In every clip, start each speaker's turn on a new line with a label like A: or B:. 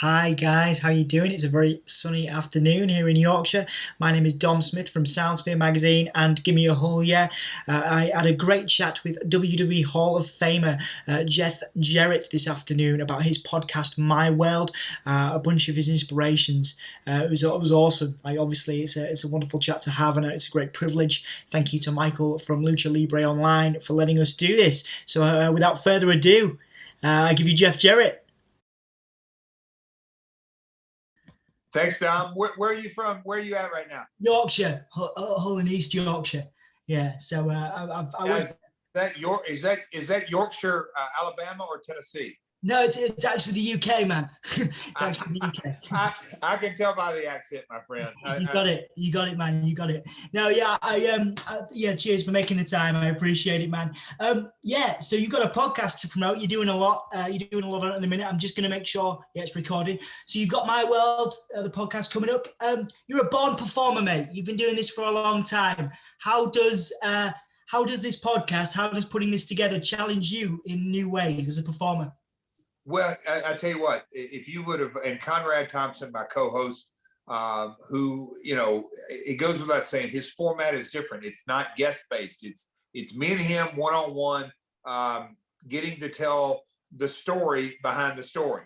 A: Hi guys, how you doing? It's a very sunny afternoon here in Yorkshire. My name is Dom Smith from Soundsphere magazine and Gimme A Hull Yeah. I had a great chat with WWE Hall of Famer Jeff Jarrett this afternoon about his podcast My World, a bunch of his inspirations. It was awesome. Like obviously, it's a wonderful chat to have, and it's a great privilege. Thank you to Michael from Lucha Libre Online for letting us do this. So without further ado, I give you Jeff Jarrett.
B: Thanks, Dom. Where are you from? Where are you at right now?
A: Yorkshire, Hull in East Yorkshire. Yeah, so I
B: Now,
A: went.
B: is that Yorkshire, Alabama, or Tennessee?
A: No, it's actually the UK, man. It's
B: I,
A: actually the UK.
B: I can tell by the accent, my friend.
A: You got it, man. You got it. No, yeah, yeah. Cheers for making the time. I appreciate it, man. Yeah. So you've got a podcast to promote. You're doing a lot. You're doing a lot on it in a minute. I'm just going to make sure it's recorded. So you've got My World, the podcast coming up. You're a born performer, mate. You've been doing this for a long time. How does this podcast, how does putting this together challenge you in new ways as a performer?
B: Well, I tell you what, if you would have, and Conrad Thompson, my co-host, who, it goes without saying, his format is different. It's not guest based. It's me and him one-on-one, getting to tell the story behind the story.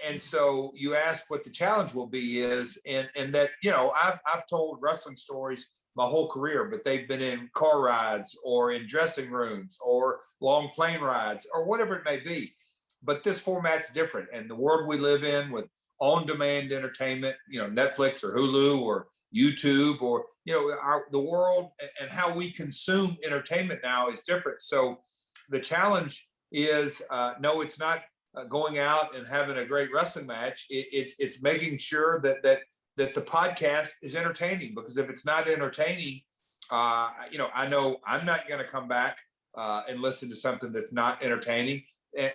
B: And so you ask what the challenge will be is, and that, I've told wrestling stories my whole career, but they've been in car rides or in dressing rooms or long plane rides or whatever it may be. But this format's different, and the world we live in with on-demand entertainment, Netflix or Hulu or YouTube, or the world and how we consume entertainment now is different. So the challenge is no, it's not going out and having a great wrestling match. It's making sure that the podcast is entertaining, because if it's not entertaining, I know I'm not going to come back and listen to something that's not entertaining.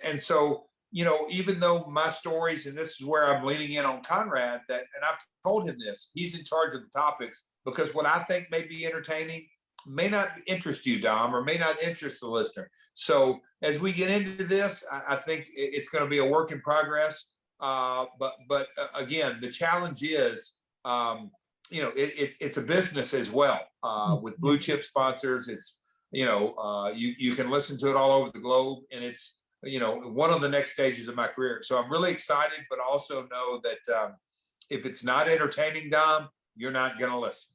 B: And so, even though my stories, and this is where I'm leaning in on Conrad, and I've told him this, he's in charge of the topics, because what I think may be entertaining may not interest you, Dom, or may not interest the listener. So as we get into this, I think it's going to be a work in progress. But again, the challenge is, it's a business as well, with blue chip sponsors. It's, you can listen to it all over the globe, and it's, one of the next stages of my career. So I'm really excited, but also know that if it's not entertaining, Dom, you're not going to listen.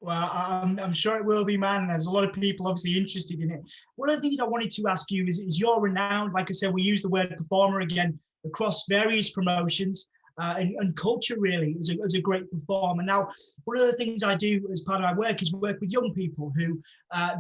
A: Well, I'm sure it will be, man. There's a lot of people obviously interested in it. One of the things I wanted to ask you is you're renowned, like I said, we use the word performer again, across various promotions and culture, really, as a great performer. Now, one of the things I do as part of my work is work with young people who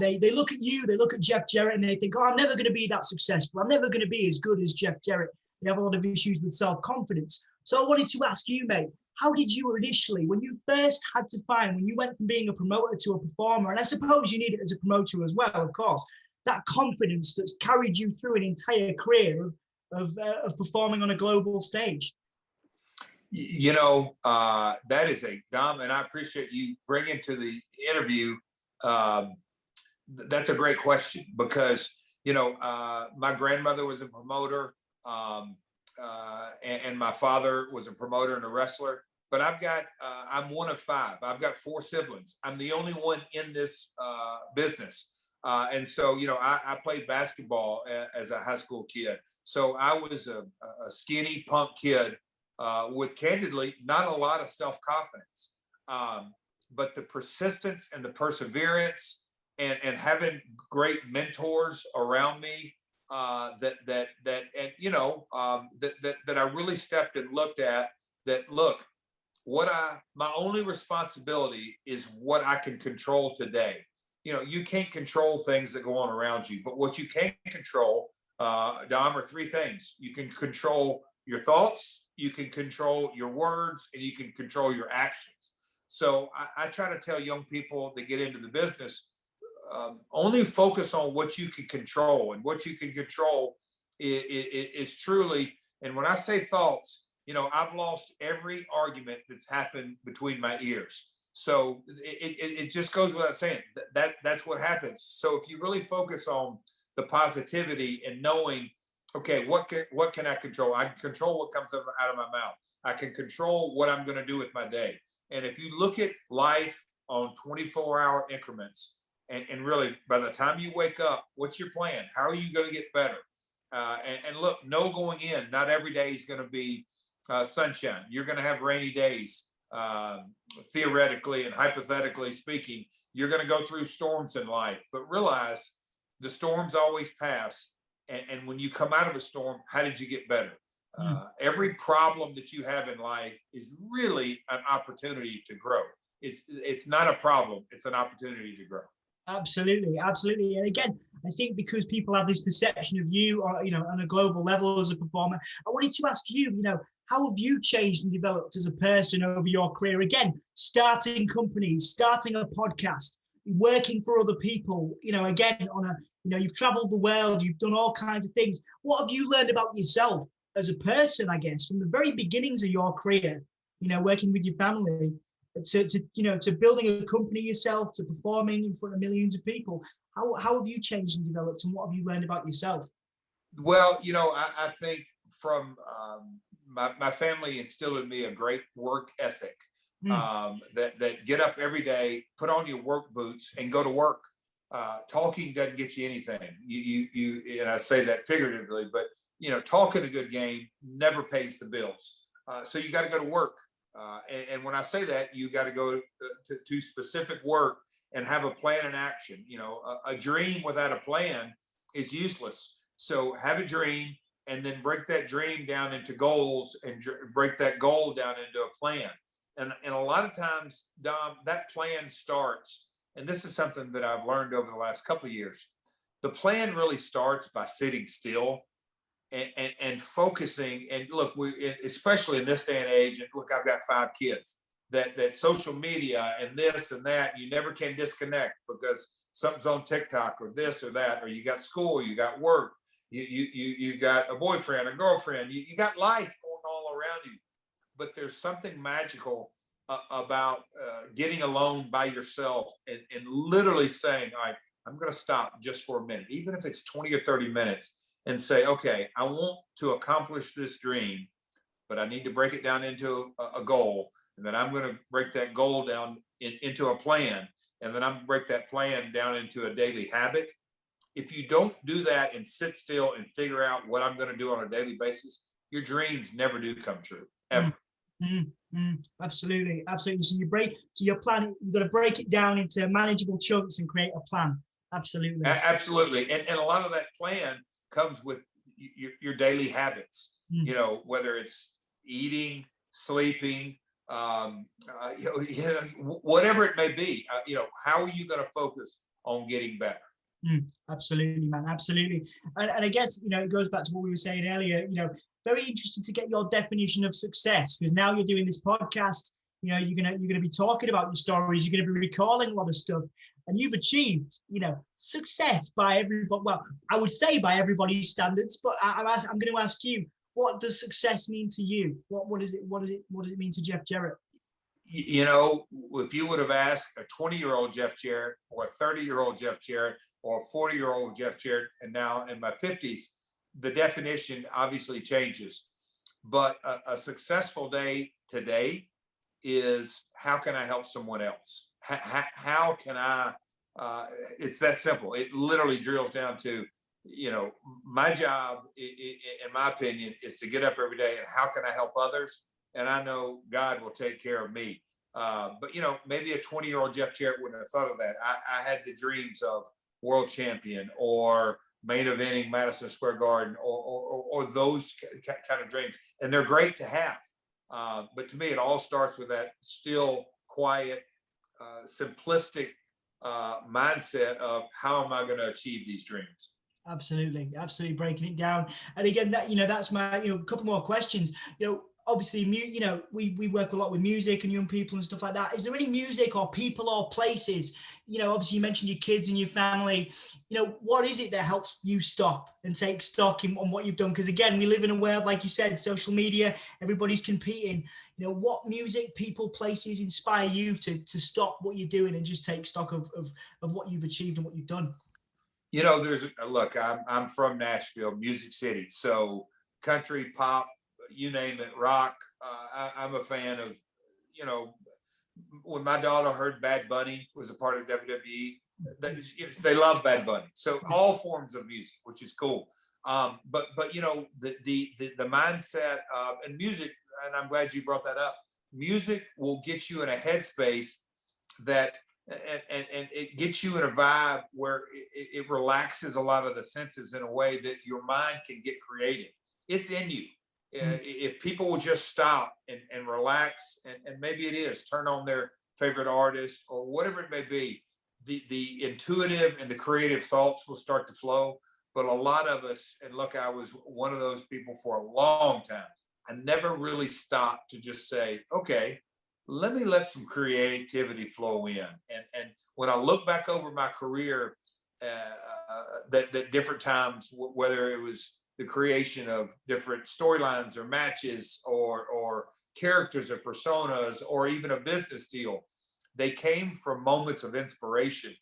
A: they look at you, they look at Jeff Jarrett, and they think, oh, I'm never going to be that successful. I'm never going to be as good as Jeff Jarrett. They have a lot of issues with self-confidence. So I wanted to ask you, mate, how did you initially, when you first had to find, when you went from being a promoter to a performer, and I suppose you need it as a promoter as well, of course, that confidence that's carried you through an entire career of performing on a global stage?
B: That is a, Dom, and I appreciate you bringing to the interview. That's a great question, because, my grandmother was a promoter. And my father was a promoter and a wrestler, but I'm one of five. I've got four siblings. I'm the only one in this business. And so, I played basketball as a high school kid. So I was a skinny punk kid with, candidly, not a lot of self-confidence. But the persistence and the perseverance and having great mentors around me, that I really stepped and looked at, that look, my only responsibility is what I can control today. You can't control things that go on around you, but what you can control, Dom, are three things. You can control your thoughts, you can control your words, and you can control your actions. So I try to tell young people that get into the business, only focus on what you can control, and what you can control is truly. And when I say thoughts, I've lost every argument that's happened between my ears. So it just goes without saying that's what happens. So if you really focus on the positivity and knowing, okay, what can I control? I can control what comes out of my mouth. I can control what I'm going to do with my day. And if you look at life on 24-hour increments, and really by the time you wake up, what's your plan? How are you going to get better? And look, no going in. Not every day is going to be sunshine. You're going to have rainy days. Theoretically and hypothetically speaking, you're going to go through storms in life, but realize the storms always pass. And when you come out of a storm, how did you get better? Every problem that you have in life is really an opportunity to grow. It's not a problem. It's an opportunity to grow.
A: Absolutely, absolutely. And again, I think because people have this perception of you, or on a global level as a performer, I wanted to ask you, how have you changed and developed as a person over your career? Again, starting companies, starting a podcast, working for other people. Again, you've traveled the world, you've done all kinds of things. What have you learned about yourself as a person? I guess from the very beginnings of your career, working with your family, to building a company yourself, to performing in front of millions of people. How have you changed and developed, and what have you learned about yourself?
B: Well, I think from my family instilled in me a great work ethic. That get up every day, put on your work boots, and go to work. Talking doesn't get you anything. You and I say that figuratively, but talking a good game never pays the bills. So you got to go to work. And when I say that, you got to go to specific work and have a plan and action. A dream without a plan is useless. So have a dream and then break that dream down into goals and break that goal down into a plan. And a lot of times, Dom, that plan starts, and this is something that I've learned over the last couple of years. The plan really starts by sitting still and focusing. And look, especially in this day and age, and look, I've got 5 kids, that social media and this and that, you never can disconnect because something's on TikTok or this or that, or you got school, you got work, you got a boyfriend or girlfriend, you got life going all around you. But there's something magical about getting alone by yourself and literally saying, all right, I'm going to stop just for a minute, even if it's 20 or 30 minutes, and say, okay, I want to accomplish this dream, but I need to break it down into a goal. And then I'm going to break that goal down into a plan. And then I'm going to break that plan down into a daily habit. If you don't do that and sit still and figure out what I'm going to do on a daily basis, your dreams never do come true, ever.
A: Absolutely. So your plan, you've got to break it down into manageable chunks and create a plan. Absolutely.
B: Absolutely. And a lot of that plan comes with your daily habits, whether it's eating, sleeping, whatever it may be. How are you going to focus on getting better?
A: Absolutely, man. Absolutely. And I guess, it goes back to what we were saying earlier, very interested to get your definition of success, because now you're doing this podcast, you're gonna be talking about your stories, you're gonna be recalling a lot of stuff, and you've achieved, success by everybody. Well, I would say by everybody's standards, but I'm going to ask you, what does success mean to you? What does it mean to Jeff Jarrett?
B: If you would have asked a 20-year-old Jeff Jarrett or a 30-year-old Jeff Jarrett or a 40-year-old Jeff Jarrett, and now in my 50s, the definition obviously changes. But a successful day today is, how can I help someone else? How can I, it's that simple. It literally drills down to, my job, in my opinion, is to get up every day and how can I help others? And I know God will take care of me. But, maybe a 20-year-old Jeff Jarrett wouldn't have thought of that. I had the dreams of world champion or main eventing Madison Square Garden or those kind of dreams. And they're great to have. But to me, it all starts with that still, quiet, simplistic mindset of how am I going to achieve these dreams?
A: Absolutely breaking it down. And again, that's my, a couple more questions. Obviously, we work a lot with music and young people and stuff like that. Is there any music or people or places, obviously you mentioned your kids and your family, what is it that helps you stop and take stock on what you've done? Because again, we live in a world, like you said, social media, everybody's competing. What music, people, places inspire you to stop what you're doing and just take stock of what you've achieved and what you've done?
B: Look, I'm from Nashville, Music City, so country, pop, you name it, rock. I'm a fan of, you know, when my daughter heard Bad Bunny was a part of WWE, they love Bad Bunny. So all forms of music, which is cool. But the mindset of and music, and I'm glad you brought that up. Music will get you in a headspace that and it gets you in a vibe where it relaxes a lot of the senses in a way that your mind can get creative. It's in you. If people will just stop and relax, and maybe it is turn on their favorite artist or whatever it may be, the intuitive and the creative thoughts will start to flow. But a lot of us, and look, I was one of those people for a long time. I never really stopped to just say, okay, let some creativity flow in. And when I look back over my career, that different times, whether it was the creation of different storylines or matches or characters or personas or even a business deal, they came from moments of inspiration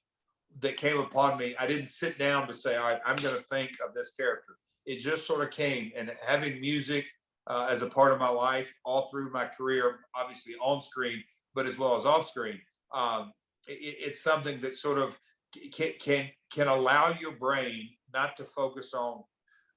B: that came upon me. I didn't sit down to say, all right, I'm going to think of this character. It just sort of came. And having music as a part of my life all through my career, obviously on screen, but as well as off screen, it's something that sort of can allow your brain not to focus on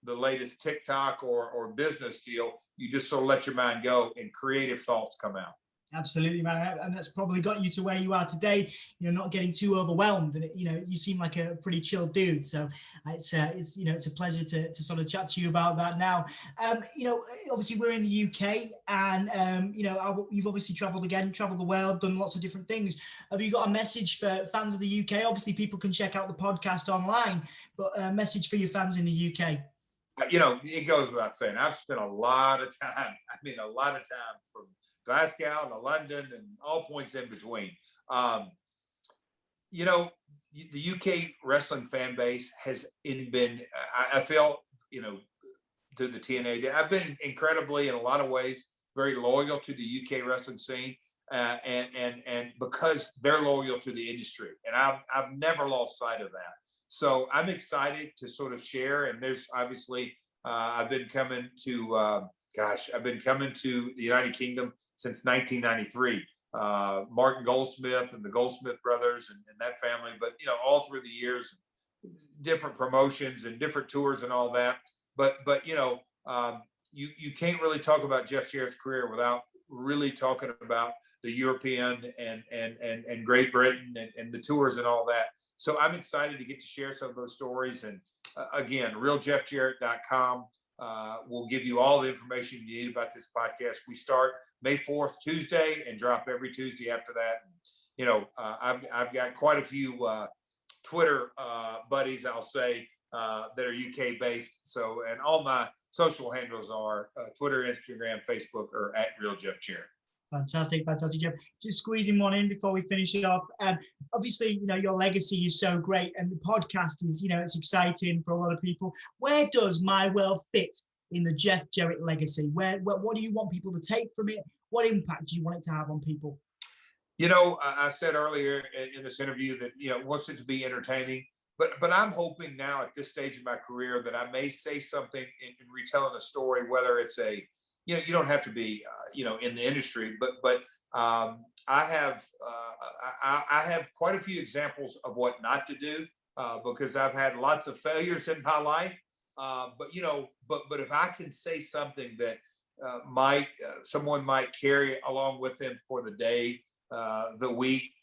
B: the latest TikTok or business deal. You just sort of let your mind go and creative thoughts come out.
A: Absolutely, man, and that's probably got you to where you are today. Not getting too overwhelmed, and you seem like a pretty chill dude. So it's a pleasure to sort of chat to you about that now. Obviously we're in the UK, and you've obviously traveled the world, done lots of different things. Have you got a message for fans of the UK? Obviously, people can check out the podcast online, but a message for your fans in the UK.
B: It goes without saying, I've spent a lot of time. From Glasgow to London and all points in between. The UK wrestling fan base has been, I feel, to the TNA, I've been incredibly, in a lot of ways, very loyal to the UK wrestling scene. And because they're loyal to the industry, and I've never lost sight of that. So I'm excited to sort of share. And there's obviously, I've been coming to the United Kingdom since 1993. Martin Goldsmith and the Goldsmith brothers and that family, but all through the years, different promotions and different tours and all that. But you can't really talk about Jeff Jarrett's career without really talking about the European and Great Britain and the tours and all that. So I'm excited to get to share some of those stories. And again, realjeffjarrett.com will give you all the information you need about this podcast. We start May 4th, Tuesday, and drop every Tuesday after that. I've got quite a few Twitter buddies, I'll say, that are UK based. So, and all my social handles are Twitter, Instagram, Facebook, or at realjeffjarrett.
A: Fantastic, Jeff. Just squeezing one in before we finish it off. Obviously, your legacy is so great, and the podcast is, it's exciting for a lot of people. Where does My World fit in the Jeff Jarrett legacy? What do you want people to take from it? What impact do you want it to have on people?
B: I said earlier in this interview that wants it to be entertaining, but I'm hoping now at this stage of my career that I may say something in retelling a story, whether it's you don't have to be in the industry, but I have quite a few examples of what not to do because I've had lots of failures in my life. But if I can say something that someone might carry along with them for the day, the week,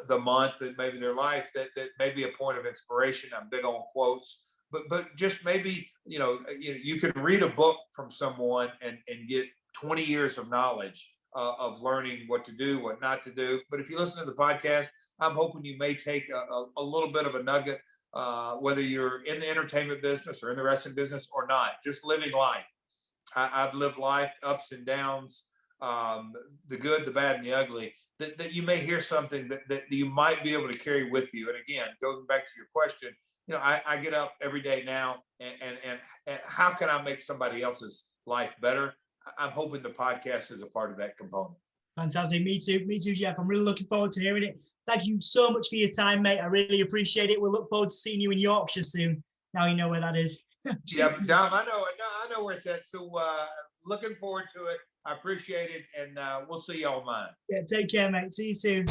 B: the month, and maybe their life, that may be a point of inspiration. I'm big on quotes. But just maybe, you can read a book from someone and get 20 years of knowledge of learning what to do, what not to do. But if you listen to the podcast, I'm hoping you may take a little bit of a nugget, whether you're in the entertainment business or in the wrestling business or not, just living life. I've lived life, ups and downs, the good, the bad, and the ugly, that you may hear something that you might be able to carry with you. And again, going back to your question, I get up every day now and how can I make somebody else's life better? I'm hoping the podcast is a part of that component.
A: Fantastic. Me too, Jeff. I'm really looking forward to hearing it. Thank you so much for your time, mate. I really appreciate it. We'll look forward to seeing you in Yorkshire soon. Now you know where that is.
B: Yeah, Dom, I know where it's at. So looking forward to it. I appreciate it, and we'll see y'all, mine.
A: Yeah, take care, mate. See you soon.